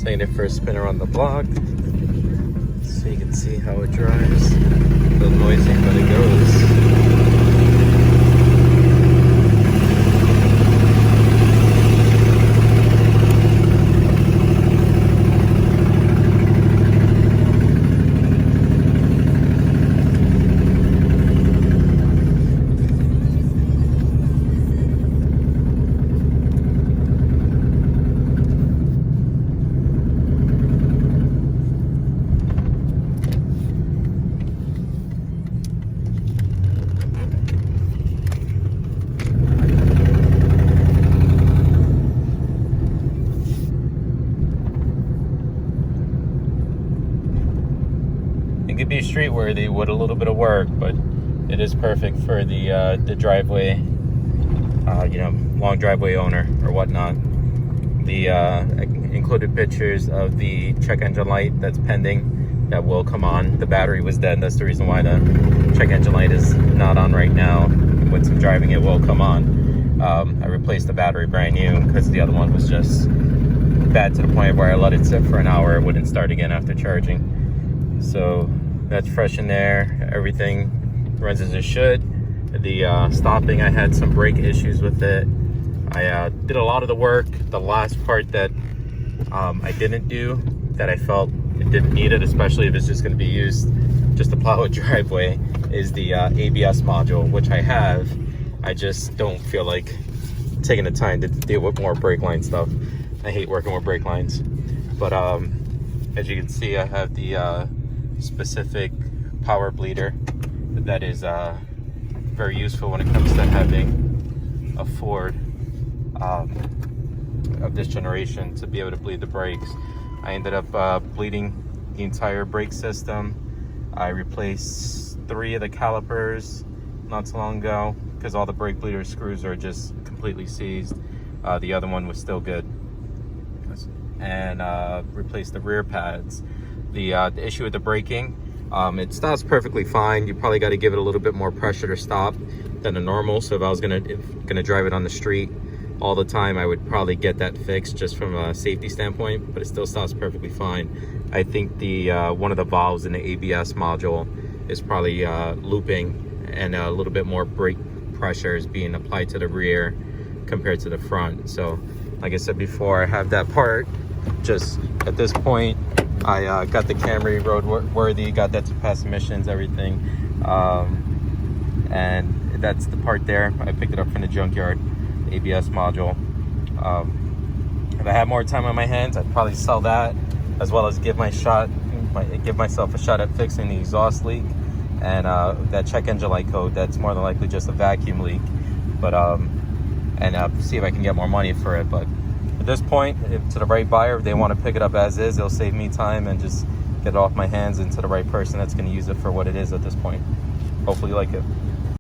Taking it for a spin around the block so you can see how it drives. A little noisy, but it goes. It could be street worthy with a little bit of work, but it is perfect for the driveway, long driveway owner or whatnot. The included pictures of the check engine light that's pending, that will come on. The battery was dead. That's the reason why the check engine light is not on right now. With some driving, it will come on. I replaced the battery brand new because the other one was just bad to the point where I let it sit for an hour. It wouldn't start again after charging. So that's fresh in there. Everything runs as it should. The stopping, I had some brake issues with it. I did a lot of the work. The last part that I didn't do, that I felt it didn't need it, especially if it's just going to be used just to plow a driveway, is the ABS module, which I have. I just don't feel like taking the time to deal with more brake line stuff. I hate working with brake lines. But as you can see, I have the specific power bleeder that is very useful when it comes to having a Ford of this generation to be able to bleed the brakes. I ended up bleeding the entire brake system. I replaced 3 of the calipers not so long ago because all the brake bleeder screws are just completely seized. The other one was still good. And replaced the rear pads. The issue with the braking, it stops perfectly fine. You probably got to give it a little bit more pressure to stop than a normal. So if I was gonna drive it on the street all the time, I would probably get that fixed just from a safety standpoint, but it still stops perfectly fine. I think the one of the valves in the ABS module is probably looping, and a little bit more brake pressure is being applied to the rear compared to the front. So like I said before, I have that part. Just at this point, I got the Camry roadworthy, got that to pass emissions, everything, and that's the part there. I picked it up from the junkyard, the ABS module. If I had more time on my hands, I'd probably sell that, as well as give myself a shot at fixing the exhaust leak and that check engine light code. That's more than likely just a vacuum leak, but and see if I can get more money for it. But at this point, if to the right buyer, if they want to pick it up as is, it'll save me time and just get it off my hands and to the right person that's going to use it for what it is at this point. Hopefully you like it.